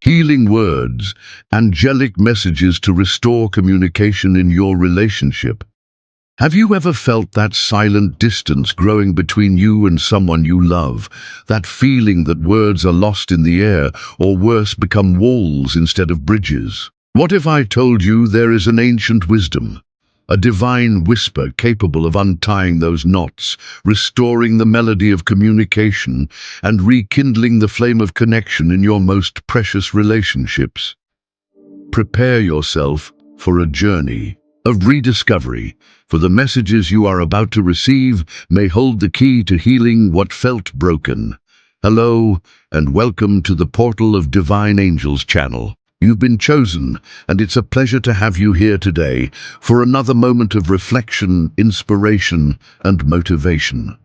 Healing words, angelic messages to restore communication in your relationship. Have you ever felt that silent distance growing between you and someone you love? That feeling that words are lost in the air, or worse, become walls instead of bridges? What if I told you there is an ancient wisdom, a divine whisper capable of untying those knots, restoring the melody of communication, and rekindling the flame of connection in your most precious relationships? Prepare yourself for a journey of rediscovery, for the messages you are about to receive may hold the key to healing what felt broken. Hello, and welcome to the Portal of Divine Angels channel. You've been chosen, and it's a pleasure to have you here today for another moment of reflection, inspiration, and motivation.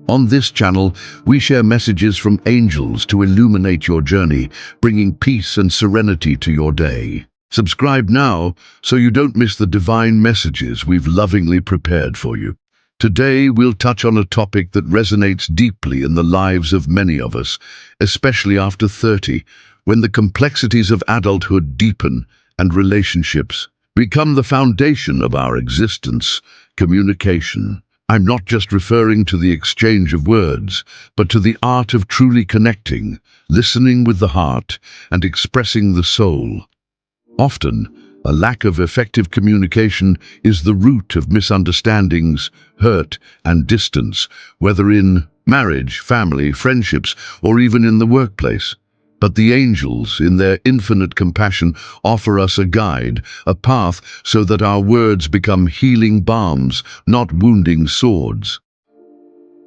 On this channel, we share messages from angels to illuminate your journey, bringing peace and serenity to your day. Subscribe now so you don't miss the divine messages we've lovingly prepared for you. Today, we'll touch on a topic that resonates deeply in the lives of many of us, especially after 30, when the complexities of adulthood deepen and relationships become the foundation of our existence: communication. I'm not just referring to the exchange of words, but to the art of truly connecting, listening with the heart, and expressing the soul. Often, a lack of effective communication is the root of misunderstandings, hurt, and distance, whether in marriage, family, friendships, or even in the workplace. But the angels, in their infinite compassion, offer us a guide, a path, so that our words become healing balms, not wounding swords.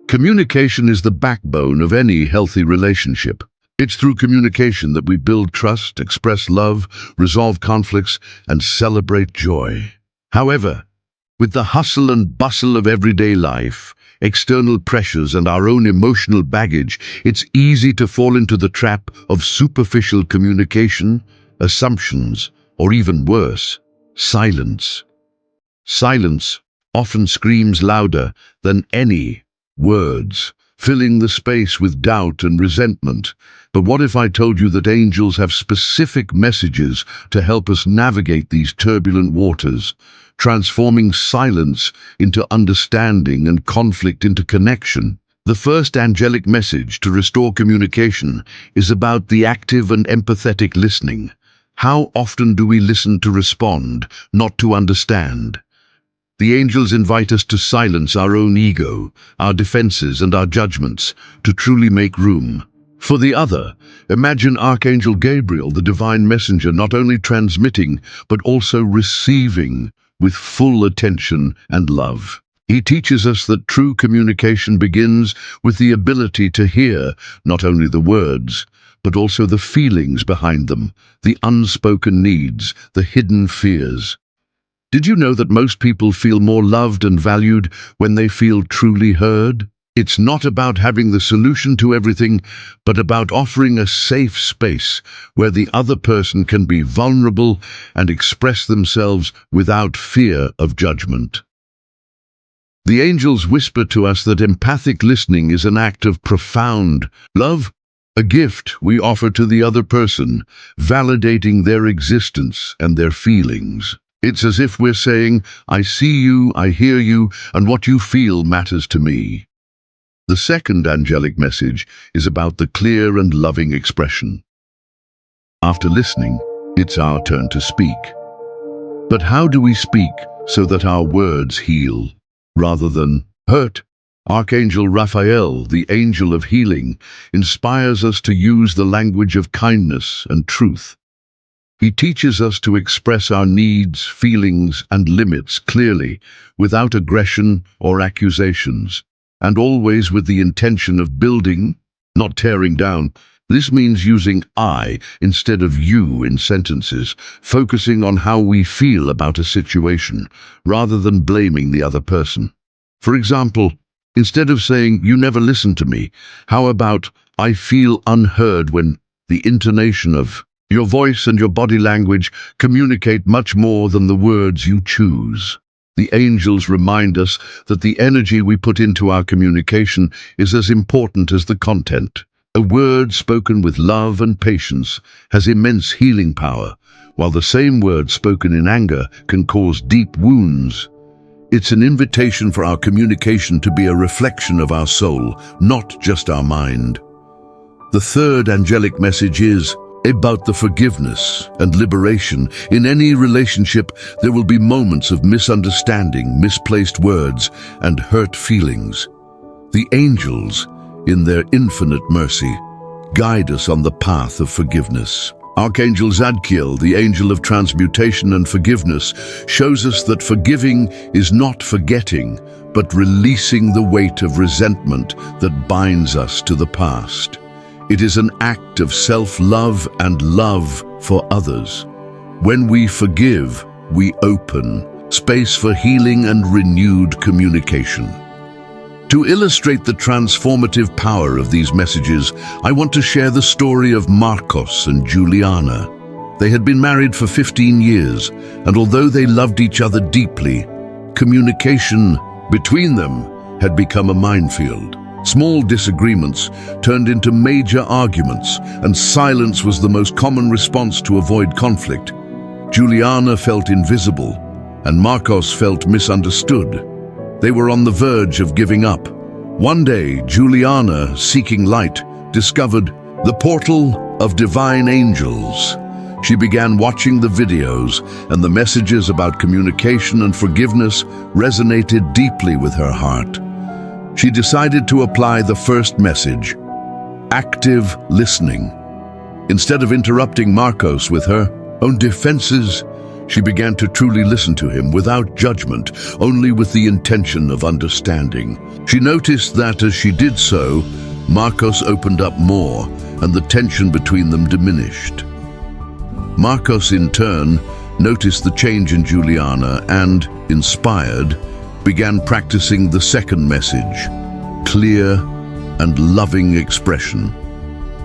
Communication is the backbone of any healthy relationship. It's through communication that we build trust, express love, resolve conflicts, and celebrate joy. However, with the hustle and bustle of everyday life, external pressures, and our own emotional baggage, it's easy to fall into the trap of superficial communication, assumptions, or even worse, silence. Silence often screams louder than any words, filling the space with doubt and resentment. But what if I told you that angels have specific messages to help us navigate these turbulent waters, transforming silence into understanding and conflict into connection? The first angelic message to restore communication is about the active and empathetic listening. How often do we listen to respond, not to understand? The angels invite us to silence our own ego, our defenses, and our judgments, to truly make room for the other. Imagine Archangel Gabriel, the divine messenger, not only transmitting, but also receiving with full attention and love. He teaches us that true communication begins with the ability to hear not only the words, but also the feelings behind them, the unspoken needs, the hidden fears. Did you know that most people feel more loved and valued when they feel truly heard? It's not about having the solution to everything, but about offering a safe space where the other person can be vulnerable and express themselves without fear of judgment. The angels whisper to us that empathic listening is an act of profound love, a gift we offer to the other person, validating their existence and their feelings. It's as if we're saying, "I see you, I hear you, and what you feel matters to me." The second angelic message is about the clear and loving expression. After listening, it's our turn to speak. But how do we speak so that our words heal rather than hurt? Archangel Raphael, the angel of healing, inspires us to use the language of kindness and truth. He teaches us to express our needs, feelings, and limits clearly, without aggression or accusations, and always with the intention of building, not tearing down. This means using I instead of you in sentences, focusing on how we feel about a situation, rather than blaming the other person. For example, instead of saying, "You never listen to me," how about, "I feel unheard," when the intonation of your voice and your body language communicate much more than the words you choose. The angels remind us that the energy we put into our communication is as important as the content. A word spoken with love and patience has immense healing power, while the same word spoken in anger can cause deep wounds. It's an invitation for our communication to be a reflection of our soul, not just our mind. The third angelic message is about the forgiveness and liberation. In any relationship, there will be moments of misunderstanding, misplaced words, and hurt feelings. The angels, in their infinite mercy, guide us on the path of forgiveness. Archangel Zadkiel, the angel of transmutation and forgiveness, shows us that forgiving is not forgetting, but releasing the weight of resentment that binds us to the past. It is an act of self-love and love for others. When we forgive, we open space for healing and renewed communication. To illustrate the transformative power of these messages, I want to share the story of Marcos and Juliana. They had been married for 15 years, and although they loved each other deeply, communication between them had become a minefield. Small disagreements turned into major arguments, and silence was the most common response to avoid conflict. Juliana felt invisible, and Marcos felt misunderstood. They were on the verge of giving up. One day, Juliana, seeking light, discovered the portal of divine angels. She began watching the videos, and the messages about communication and forgiveness resonated deeply with her heart. She decided to apply the first message: active listening. Instead of interrupting Marcos with her own defenses, she began to truly listen to him without judgment, only with the intention of understanding. She noticed that as she did so, Marcos opened up more, and the tension between them diminished. Marcos, in turn, noticed the change in Juliana and, inspired, began practicing the second message: clear and loving expression.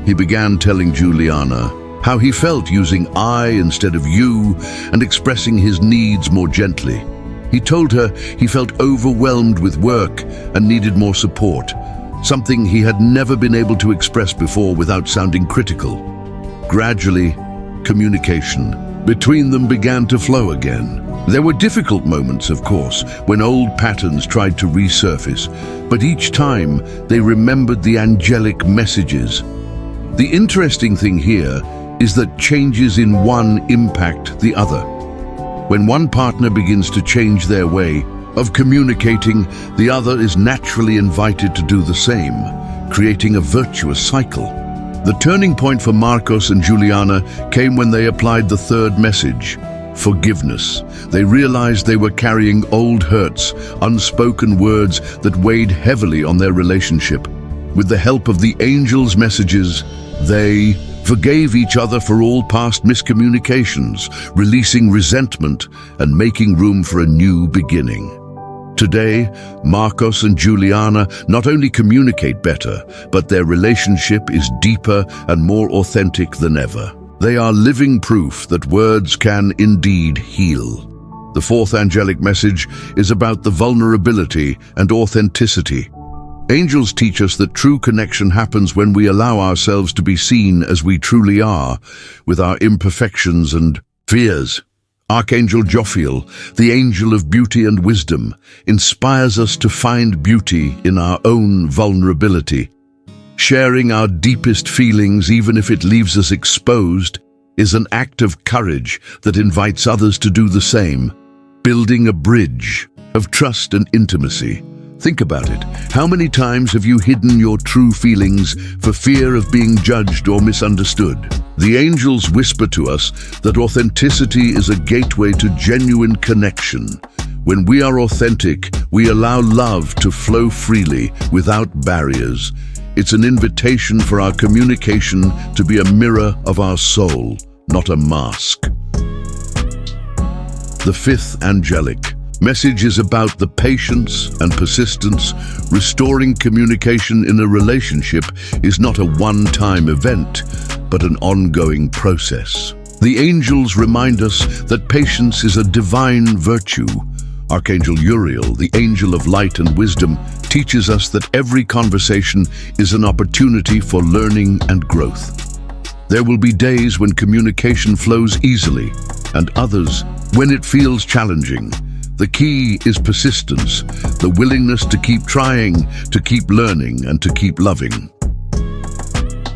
He began telling Juliana how he felt using I instead of you and expressing his needs more gently. He told her he felt overwhelmed with work and needed more support, something he had never been able to express before without sounding critical. Gradually, communication between them began to flow again. There were difficult moments, of course, when old patterns tried to resurface, but each time they remembered the angelic messages. The interesting thing here is that changes in one impact the other. When one partner begins to change their way of communicating, the other is naturally invited to do the same, creating a virtuous cycle. The turning point for Marcos and Juliana came when they applied the third message: forgiveness. They realized they were carrying old hurts, unspoken words that weighed heavily on their relationship. With the help of the angels' messages, they forgave each other for all past miscommunications, releasing resentment and making room for a new beginning. Today, Marcos and Juliana not only communicate better, but their relationship is deeper and more authentic than ever. They are living proof that words can indeed heal. The fourth angelic message is about the vulnerability and authenticity. Angels teach us that true connection happens when we allow ourselves to be seen as we truly are, with our imperfections and fears. Archangel Jophiel, the angel of beauty and wisdom, inspires us to find beauty in our own vulnerability. Sharing our deepest feelings, even if it leaves us exposed, is an act of courage that invites others to do the same, building a bridge of trust and intimacy. Think about it. How many times have you hidden your true feelings for fear of being judged or misunderstood? The angels whisper to us that authenticity is a gateway to genuine connection. When we are authentic, we allow love to flow freely without barriers. It's an invitation for our communication to be a mirror of our soul, not a mask. The fifth angelic message is about the patience and persistence. Restoring communication in a relationship is not a one-time event, but an ongoing process. The angels remind us that patience is a divine virtue. Archangel Uriel, the angel of light and wisdom, teaches us that every conversation is an opportunity for learning and growth. There will be days when communication flows easily, and others when it feels challenging. The key is persistence, the willingness to keep trying, to keep learning, and to keep loving.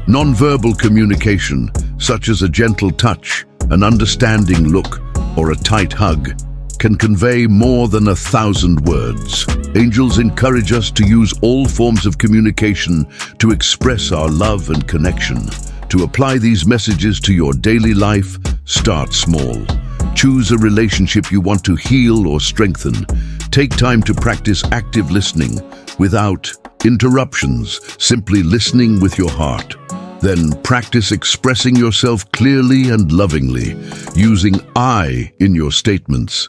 Non-verbal communication, such as a gentle touch, an understanding look, or a tight hug, can convey more than 1,000 words. Angels encourage us to use all forms of communication to express our love and connection. To apply these messages to your daily life, start small. Choose a relationship you want to heal or strengthen. Take time to practice active listening without interruptions, simply listening with your heart. Then practice expressing yourself clearly and lovingly, using I in your statements.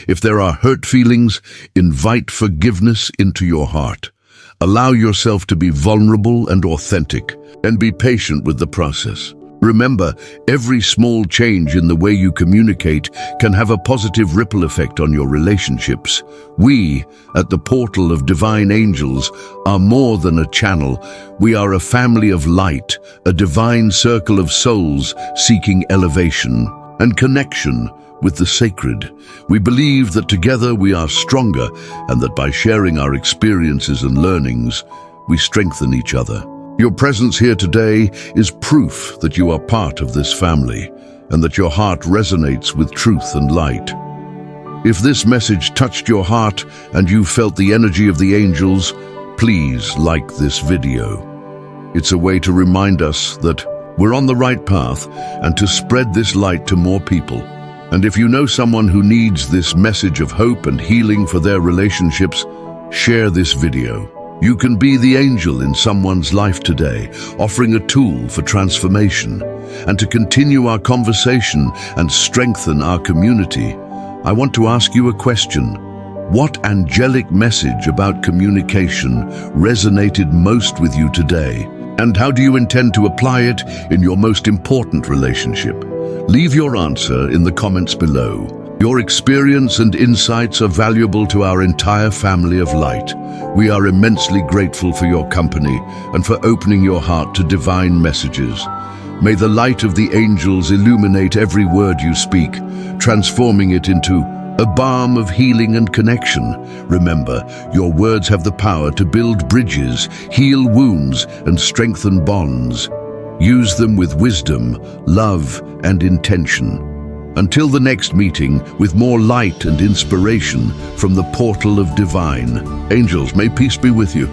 If there are hurt feelings, invite forgiveness into your heart. Allow yourself to be vulnerable and authentic, and be patient with the process. Remember, every small change in the way you communicate can have a positive ripple effect on your relationships. We, at the Portal of Divine Angels, are more than a channel. We are a family of light, a divine circle of souls seeking elevation and connection with the sacred. We believe that together we are stronger, and that by sharing our experiences and learnings, we strengthen each other. Your presence here today is proof that you are part of this family, and that your heart resonates with truth and light. If this message touched your heart and you felt the energy of the angels, please like this video. It's a way to remind us that we're on the right path and to spread this light to more people. And if you know someone who needs this message of hope and healing for their relationships, share this video. You can be the angel in someone's life today, offering a tool for transformation. And to continue our conversation and strengthen our community, I want to ask you a question. What angelic message about communication resonated most with you today? And how do you intend to apply it in your most important relationship? Leave your answer in the comments below. Your experience and insights are valuable to our entire family of light. We are immensely grateful for your company and for opening your heart to divine messages. May the light of the angels illuminate every word you speak, transforming it into a balm of healing and connection. Remember, your words have the power to build bridges, heal wounds, and strengthen bonds. Use them with wisdom, love, and intention. Until the next meeting, with more light and inspiration from the Portal of Divine Angels, may peace be with you.